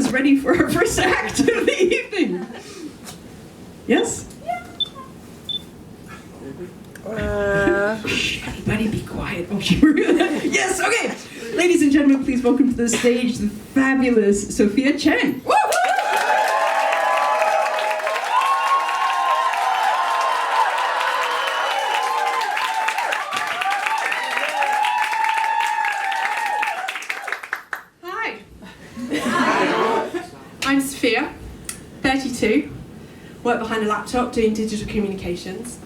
everyone's ready for our first act of the evening. Yes? Shh, everybody be quiet. Oh, yes, okay. Ladies and gentlemen, please welcome to the stage the fabulous Sophia Chen. Woo! I'm Sophia, 32, work behind a laptop doing digital communications,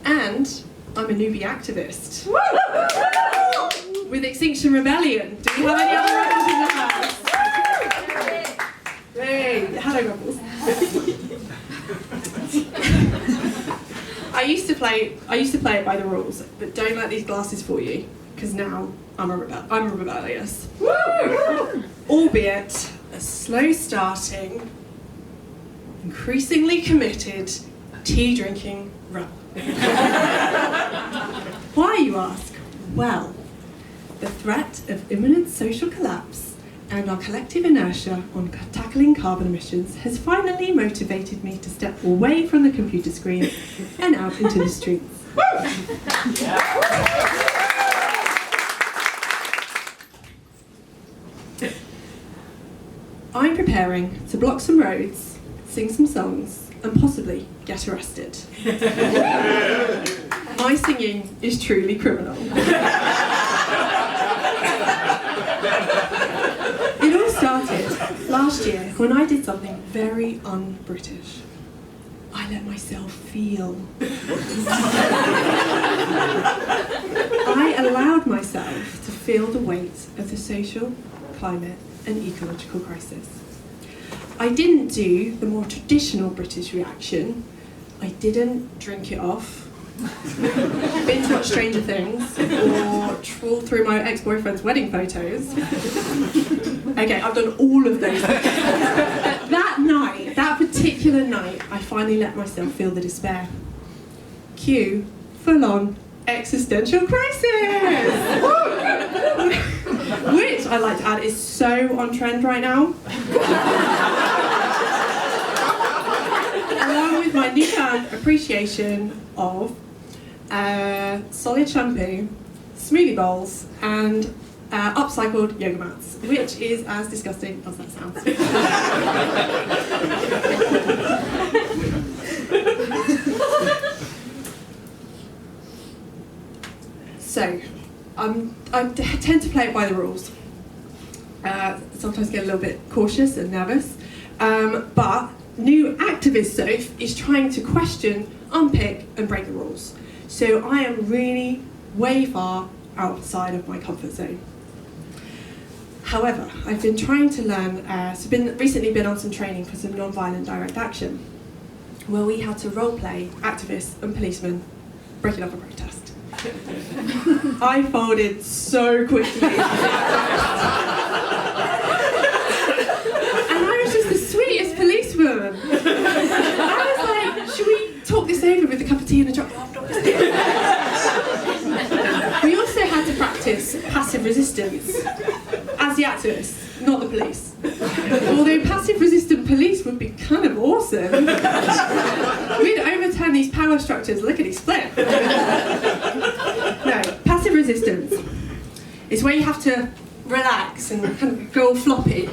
and I'm a newbie activist. With Extinction Rebellion. Do we have any other rebels in the house? Hey, hello rebels. I used to play it by the rules, but don't let these glasses fool you, because now I'm rebellious. Albeit a slow starting, increasingly committed, tea drinking rebel. Why, you ask? Well, the threat of imminent social collapse and our collective inertia on tackling carbon emissions has finally motivated me to step away from the computer screen and out into the streets. I'm preparing to block some roads, sing some songs, and possibly get arrested. My singing is truly criminal. It all started last year when I did something very un-British. I let myself feel. I allowed myself to feel the weight of the social, climate, and ecological crisis. I didn't do the more traditional British reaction. I didn't drink it off, binge watch Stranger Things, or trawl through my ex-boyfriend's wedding photos. Okay, I've done all of those things. But that particular night, I finally let myself feel the despair. Cue full-on existential crisis! Which, I'd like to add, is so on trend right now. Along with my newfound appreciation of solid shampoo, smoothie bowls, and upcycled yoga mats, which is as disgusting as that sounds. So, I tend to play it by the rules. Sometimes get a little bit cautious and nervous, but new activist Soph is trying to question, unpick, and break the rules. So I am really way far outside of my comfort zone. However, I've been trying to learn, recently been on some training for some non-violent direct action, where we had to role-play activists and policemen breaking up a protest. I folded so quickly. And I was just the sweetest policewoman. I was like, should we talk this over with a cup of tea and a chocolate? We also had to practice passive resistance as the activists, not the police. Although passive resistant police would be kind of awesome. We'd overturn these power structures lickety-split. No, passive resistance is where you have to relax and kind of go all floppy.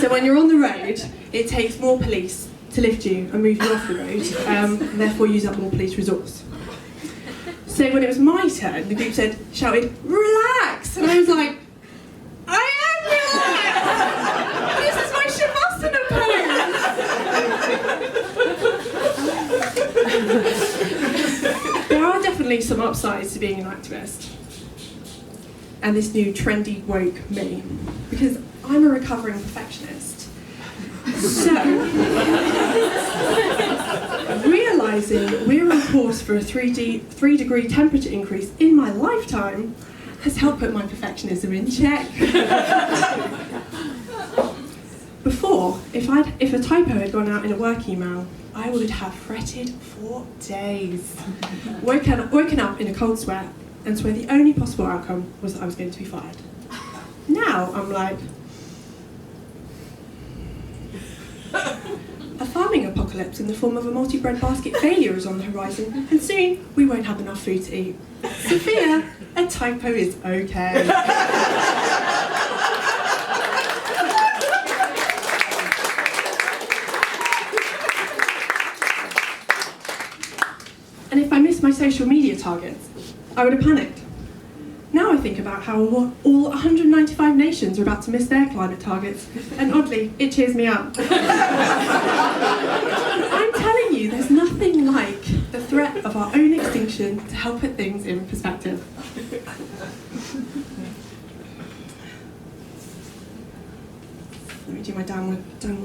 So when you're on the road, it takes more police to lift you and move you off the road, and therefore use up more police resource. So when it was my turn, the group shouted, "Relax!" And I was like, I am relaxed! This is my Shavasana pose! There are definitely some upsides to being an activist. And this new trendy woke me. Because I'm a recovering perfectionist. So, realising we're on course for a 3-degree temperature increase in my lifetime has helped put my perfectionism in check. Before, if a typo had gone out in a work email, I would have fretted for days. Woken up in a cold sweat, and swear the only possible outcome was that I was going to be fired. Now I'm like, A farming apocalypse in the form of a multi-breadbasket failure is on the horizon, and soon we won't have enough food to eat. Sophia, a typo is okay. And if I missed my social media targets, I would have panicked. Now I think about how all 195 nations are about to miss their climate targets, and oddly, it cheers me up. I'm telling you, there's nothing like the threat of our own extinction to help put things in perspective. Let me do my downward dog.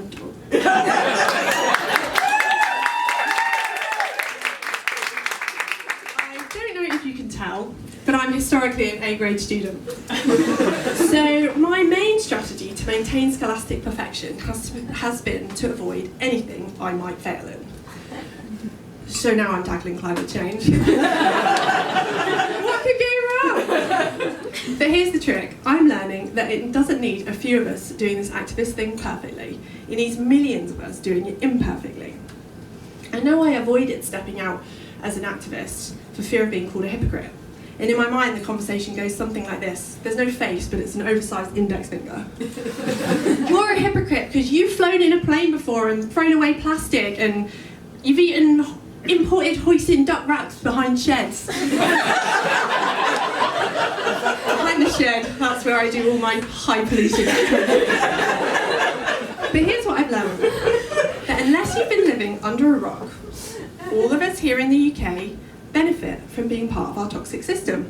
I don't know if you can tell, but I'm historically an A-grade student. So my main strategy to maintain scholastic perfection has been to avoid anything I might fail in. So now I'm tackling climate change. What could go wrong? But here's the trick. I'm learning that it doesn't need a few of us doing this activist thing perfectly. It needs millions of us doing it imperfectly. I know I avoided stepping out as an activist for fear of being called a hypocrite. And in my mind, the conversation goes something like this. There's no face, but it's an oversized index finger. You're a hypocrite because you've flown in a plane before and thrown away plastic, and you've eaten imported hoisin duck wraps behind sheds. Behind the shed, that's where I do all my high pollution activity. But here's what I've learned. That unless you've been living under a rock, all of us here in the UK benefit from being part of our toxic system.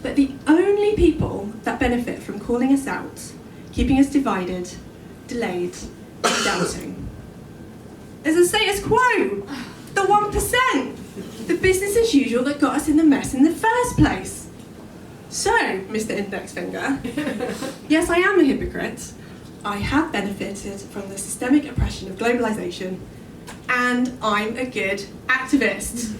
But the only people that benefit from calling us out, keeping us divided, delayed, and doubting, is the status quo, the 1%, the business as usual that got us in the mess in the first place. So, Mr. Index Finger, yes, I am a hypocrite. I have benefited from the systemic oppression of globalisation, and I'm a good activist.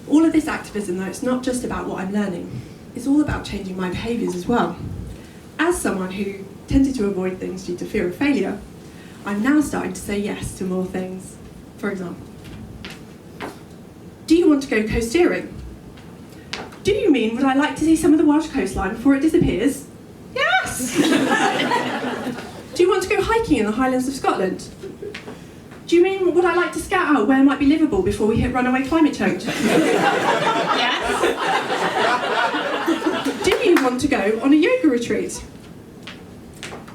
All of this activism, though, it's not just about what I'm learning. It's all about changing my behaviours as well. As someone who tended to avoid things due to fear of failure, I'm now starting to say yes to more things. For example, do you want to go coasteering? Do you mean would I like to see some of the Welsh coastline before it disappears? Yes! Do you want to go hiking in the Highlands of Scotland? Do you mean would I like to scout out where it might be livable before we hit runaway climate change? Yes! Do you want to go on a yoga retreat?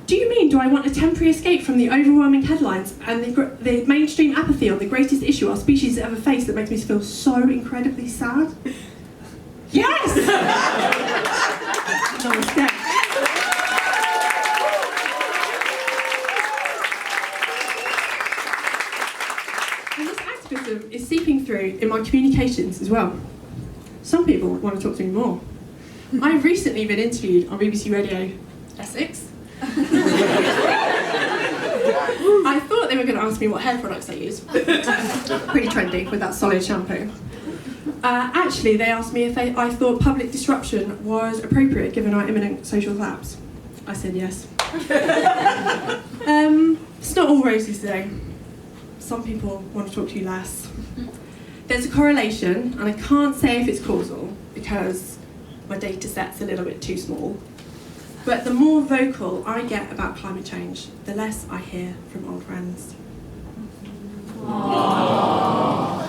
Do you mean do I want a temporary escape from the overwhelming headlines and the mainstream apathy on the greatest issue our species has ever faced that makes me feel so incredibly sad? Yes! Namaste. And this activism is seeping through in my communications as well. Some people want to talk to me more. I've recently been interviewed on BBC Radio Essex. I thought they were going to ask me what hair products I use. Pretty trendy with that solid shampoo. Actually, they asked me if I thought public disruption was appropriate given our imminent social collapse. I said yes. It's not all roses though. Some people want to talk to you less. There's a correlation, and I can't say if it's causal because my data set's a little bit too small. But the more vocal I get about climate change, the less I hear from old friends. Aww.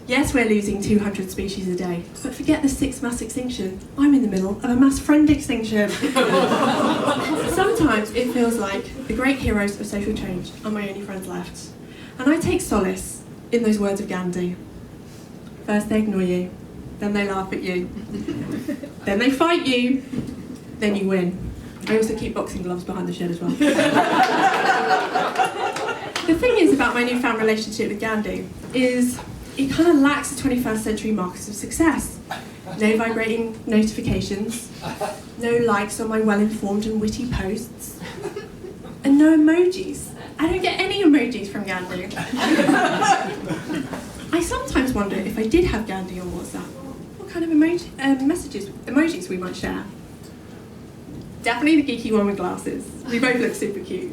Yes, we're losing 200 species a day, but forget the 6th mass extinction. I'm in the middle of a mass friend extinction. Sometimes it feels like the great heroes of social change are my only friends left. And I take solace in those words of Gandhi. First they ignore you, then they laugh at you, then they fight you, then you win. I also keep boxing gloves behind the shed as well. The thing is about my newfound relationship with Gandhi is it kind of lacks the 21st century markers of success. No vibrating notifications, no likes on my well-informed and witty posts, and no emojis. I don't get any emojis from Gandhi. I sometimes wonder if I did have Gandhi on WhatsApp, what kind of emojis we might share. Definitely the geeky one with glasses. We both look super cute.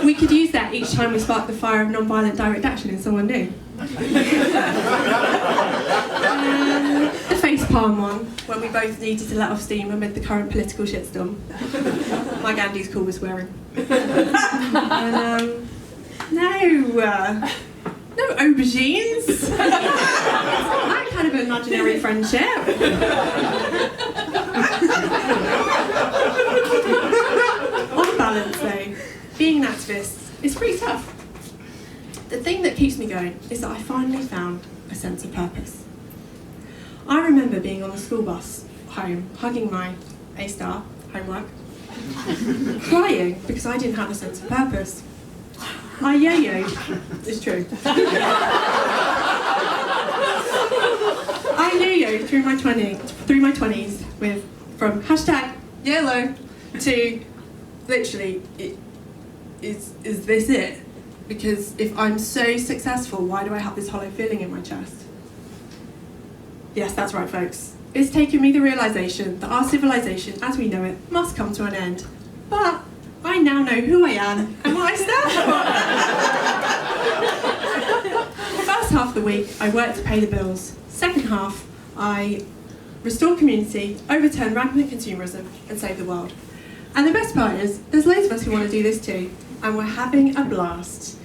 We could use that each time we spark the fire of non-violent direct action in someone new. The facepalm one, when we both needed to let off steam amid the current political shitstorm. Like Andy's cool with swearing. And, no aubergines. It's not that kind of imaginary friendship. On balance though, being an activist is pretty tough. The thing that keeps me going is that I finally found a sense of purpose. I remember being on the school bus home, hugging my A-star homework, crying because I didn't have a sense of purpose. I yo-yoed, it's true. I yo-yoed through my 20s from hashtag yellow to literally, is this it? Because if I'm so successful, why do I have this hollow feeling in my chest? Yes, that's right, folks. It's taken me the realisation that our civilization, as we know it, must come to an end. But I now know who I am and what I stand for. First half of the week, I work to pay the bills. Second half, I restore community, overturn rampant consumerism, and save the world. And the best part is, there's loads of us who want to do this too, and we're having a blast.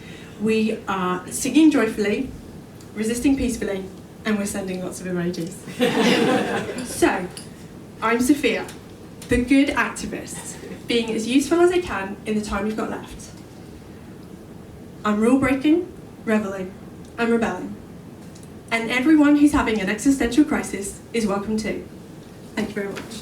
We are singing joyfully, resisting peacefully, and we're sending lots of emojis. So, I'm Sophia, the good activist, being as useful as I can in the time we've got left. I'm rule-breaking, reveling, and rebelling. And everyone who's having an existential crisis is welcome too. Thank you very much.